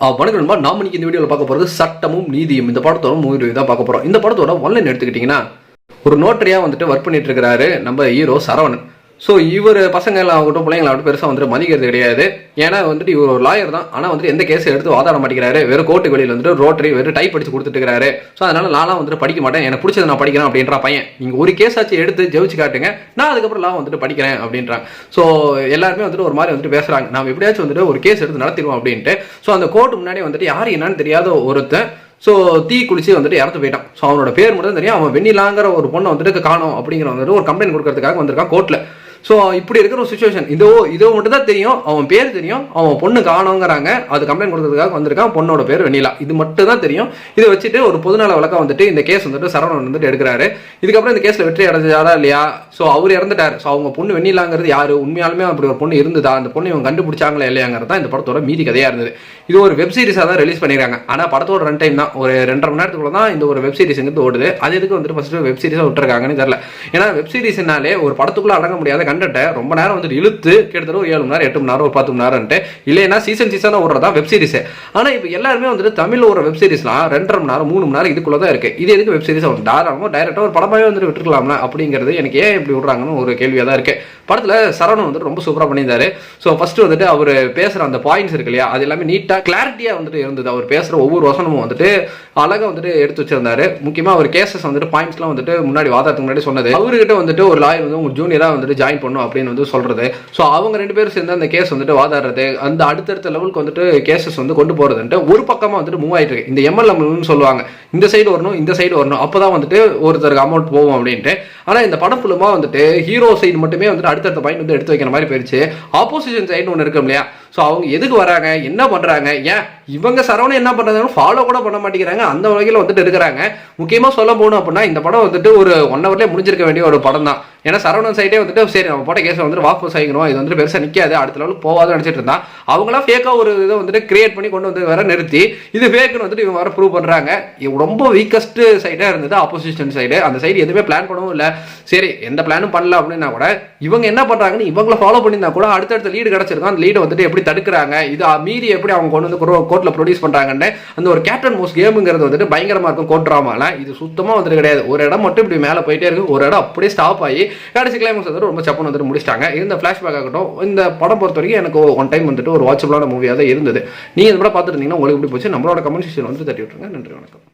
வணக்கம் நண்பா. நாம இன்னைக்கு இந்த வீடியோவில் பார்க்க போகிறது சட்டமும் நீதியும். இந்த படத்தோட மூவி தான் பார்க்க போகிறோம். இந்த படத்தோட ஒன்லைன் எடுத்துக்கிட்டிங்கன்னா, ஒரு நோட்டரியாக வந்துட்டு ஒர்க் பண்ணிட்டு இருக்கிறாரு நம்ம ஹீரோ சரவணன். ஸோ இவர் பசங்க எல்லாம் ஆகட்டும் பிள்ளைங்களாகட்டும் பெருசாக வந்துட்டு மதிக்கிறது கிடையாது. ஏன்னா வந்துட்டு இவர் ஒரு லாயர் தான். ஆனால் வந்துட்டு எந்த கேஸை எடுத்து வாதாட மாட்டேங்கிறாரு. வெறும் கோர்ட்டு வெளியில் வந்துட்டு ரோட்டரி வெறும் டைப் படிச்சு கொடுத்துட்டு இருக்கிறாரு. ஸோ அதனால நான்லாம் வந்துட்டு படிக்க மாட்டேன், எனக்கு பிடிச்சதை நான் படிக்கிறேன் அப்படின்ற பையன். நீங்கள் ஒரு கேஸ் ஆச்சு எடுத்து ஜெயிச்சு காட்டுங்க, நான் அதுக்கப்புறம் நான் வந்துட்டு படிக்கிறேன் அப்படின்றாங்க. ஸோ எல்லாருமே வந்துட்டு ஒரு மாதிரி வந்துட்டு பேசுகிறாங்க, நம்ம எப்படியாச்சும் வந்துட்டு ஒரு கேஸ் எடுத்து நடத்திடுவோம் அப்படின்ட்டு. ஸோ அந்த கோர்ட்டு முன்னாடி வந்துட்டு யார் என்னன்னு தெரியாத ஒருத்தன் ஸோ தீ குளிச்சு வந்துட்டு இறந்து போயிட்டான். ஸோ அவனோட பேர் மட்டும் தெரியும். அவன் வெண்ணிலாங்கிற ஒரு பொண்ணை வந்துட்டு காணும் அப்படிங்கிற வந்துட்டு ஒரு கம்ப்ளைண்ட் கொடுக்கறதுக்காக வந்திருக்கான் கோர்ட்டில். ஸோ இப்படி இருக்கிற ஒரு சுச்சுவேஷன். இதோ மட்டும் தான் தெரியும், அவன் பேர் தெரியும், அவன் பொண்ணு காணோங்கிறாங்க. அது கம்ப்ளைண்ட் கொடுக்கறதுக்காக வந்திருக்கான். பொண்ணோட பேர் வெண்ணிலா. இது மட்டும் தான் தெரியும். இதை வச்சுட்டு ஒரு பொதுநல வழக்கம் வந்துட்டு இந்த கேஸ் வந்துட்டு சரவணன் வந்துட்டு எடுக்கிறாரு. இதுக்கப்புறம் இந்த கேஸில் வெற்றி அடைஞ்சாரா இல்லையா? ஸோ அவர் இறந்துட்டார். ஸோ அவங்க பொண்ணு வெண்ணிலாங்கிறது யாரு, உண்மையாலுமே அப்படி ஒரு பொண்ணு இருந்ததா, அந்த பொண்ணு இவங்க கண்டுபிடிச்சாங்களா இல்லையாங்கிறது தான் இந்த படத்தோட மீதி கதையாக இருந்தது. இது ஒரு வெப் சீரிஸாக தான் ரிலீஸ் பண்ணிடுறாங்க. ஆனால் படத்தோட ரன் டைம் தான் ஒரு 2.5 மணி நேரத்துக்குள்ள தான் இந்த ஒரு வெப் சீரிஸ்ங்கிறது ஓடுது. அது எதுக்கு வந்துட்டு ஃபர்ஸ்ட் வெப் சீரிஸாக விட்டுருக்காங்கன்னு தெரியல. ஏன்னா வெப் சீரிஸ்னாலே ஒரு படத்துக்குள்ள அடங்க முடியாத கண்டென்ட்டை ரொம்ப நேரம் வந்துட்டு இழுத்து கிட்டத்தட்ட ஒரு 7 மணி நேரம் 8 மணி நேரம் ஒரு 10 மணி நேரம்ட்டு இல்லைன்னா சீசனாக ஓடுறதா வெப் சீரிஸ். ஆனால் இப்போ எல்லாருமே வந்துட்டு தமிழ் ஒரு வெப் சீரிஸ்லாம் 2.5 மணி நேரம் 3 மணி நேரம் இதுக்குள்ள தான் இருக்கு. இது எதுக்கு வெப் சீரிஸ் தாராளமாக டைரக்டாக ஒரு படமாவே வந்துட்டு விட்டுருக்கலாம்ல அப்படிங்கிறது எனக்கு ஏன் இப்படி விடுறாங்கன்னு ஒரு கேள்வியாக தான் இருக்கு. படத்தில் சரவணன் வந்துட்டு ரொம்ப சூப்பராக பண்ணியிருந்தாரு. ஸோ ஃபர்ஸ்ட் வந்துட்டு அவர் பேசுகிற அந்த பாயிண்ட்ஸ் இருக்கு இல்லையா, அது எல்லாமே நீட்டாக கிளாரிட்டியாக வந்துட்டு இருந்தது. அவர் பேசுகிற ஒவ்வொரு வசனமும் வந்துட்டு அழகாக வந்துட்டு எடுத்து வச்சிருந்தாரு. முக்கியமாக அவர் கேசஸ் வந்துட்டு பாயிண்ட்ஸ்லாம் வந்துட்டு முன்னாடி வாதத்துக்கு முன்னாடி சொன்னது, அவர்கிட்ட வந்துட்டு ஒரு லாயர் வந்து உங்க ஜூனியராக வந்துட்டு ஜாயின் பண்ணும் அப்படின்னு வந்து சொல்றது. ஸோ அவங்க 2 பேரும் சேர்ந்து அந்த கேஸ் வந்துட்டு வாதாடுறது, அந்த அடுத்தடுத்த லெவலுக்கு வந்துட்டு கேசஸ் வந்து கொண்டு போறதுன்ட்டு ஒரு பக்கமாக வந்துட்டு மூவ் ஆயிட்டு இருக்கு. இந்த எம்எல்எம்னு சொல்லுவாங்க, இந்த சைடு வரணும் இந்த சைடு வரணும், அப்போதான் வந்துட்டு ஒருத்தருக்கு அமௌண்ட் போகும் அப்படின்ட்டு. ஆனால் இந்த படம் ஃபுல்லுமா வந்துட்டு ஹீரோ சைடு மட்டுமே வந்துட்டு அடுத்தடுத்த பாயிண்ட் வந்து எடுத்து வைக்கிற மாதிரி போயிடுச்சு. ஆப்போசிஷன் சைடு ஒன்று இருக்கும் இல்லையா, ஸோ அவங்க எதுக்கு வராங்க, என்ன பண்றாங்க, ஏன் இவங்க சரவணன் என்ன பண்றாங்கன்னு ஃபாலோ கூட பண்ண மாட்டேங்கிறாங்க. அந்த வகையில் வந்துட்டு இருக்கிறாங்க. முக்கியமாக சொல்ல போகணும் அப்படின்னா இந்த படம் வந்துட்டு ஒரு 1 ஹவர்லேயே முடிஞ்சிருக்க வேண்டிய ஒரு படம் தான். ஏன்னா சரவணன் சைடே வந்துட்டு சரி நம்ம போட்ட கேஸை வந்துட்டு வாபஸ் ஆகிக்கணும், இது வந்துட்டு பெருசாக நிற்காது, அடுத்த லெவலுக்கு போகாதுன்னு நினச்சிட்டு இருந்தா அவங்களாம் ஃபேக்காக ஒரு இதை வந்துட்டு கிரியேட் பண்ணி கொண்டு வந்து வேற நிறுத்தி இது ஃபேக்குன்னு வந்துட்டு இவங்க வர ப்ரூவ் பண்ணுறாங்க. ரொம்ப வீக்கஸ்ட் சைடாக இருந்தது ஆப்போசிஷன் சைடு. அந்த சைடு எதுவுமே பிளான் பண்ணவும் இல்லை. சரி எந்த பிளானும் பண்ணல அப்படின்னா கூட இவங்க என்ன பண்ணுறாங்கன்னு இவங்கள ஃபாலோ பண்ணியிருந்தா கூட அடுத்தடுத்த லீடு கிடச்சிருக்கும். அந்த லீடை வந்துட்டு எப்படி தடுக்கிறாங்க, இது மீறி எப்படி அவங்க கொண்டு வந்து கோர்ட்டில் ப்ரொடியூஸ் பண்ணுறாங்கன்னு அந்த ஒரு கேப்டன் மோஸ்ட் கேமுங்கிறது வந்துட்டு பயங்கரமாக இருக்கும். கோர்ட் ட்ராமால இது சுத்தமாக வந்துட்டு கிடையாது. ஒரு இடம் மட்டும் இப்படி மேலே போயிட்டே இருக்கு, ஒரு இடம் அப்படியே ஸ்டாப் ஆகி கடைசி கிளைமேக்ஸ் வந்துட்டு ரொம்ப சப்பன் வந்துட்டு முடிச்சிட்டாங்க. இந்த ஃபிளாஷ்பேக் ஆகட்டும், இந்த படம் பொறுத்த வரைக்கும் எனக்கு ஒன் டைம் வந்துட்டு ஒரு வாட்சபிளான மூவியாக தான் இருந்தது. நீங்கள் இந்த படம் பார்த்துட்டு இருந்தீங்கன்னா உங்களுக்கு எப்படி போச்சு நம்மளோட கமெண்ட் செக்ஷன் வந்து தட்டி விட்டுருங்க. நன்றி, வணக்கம்.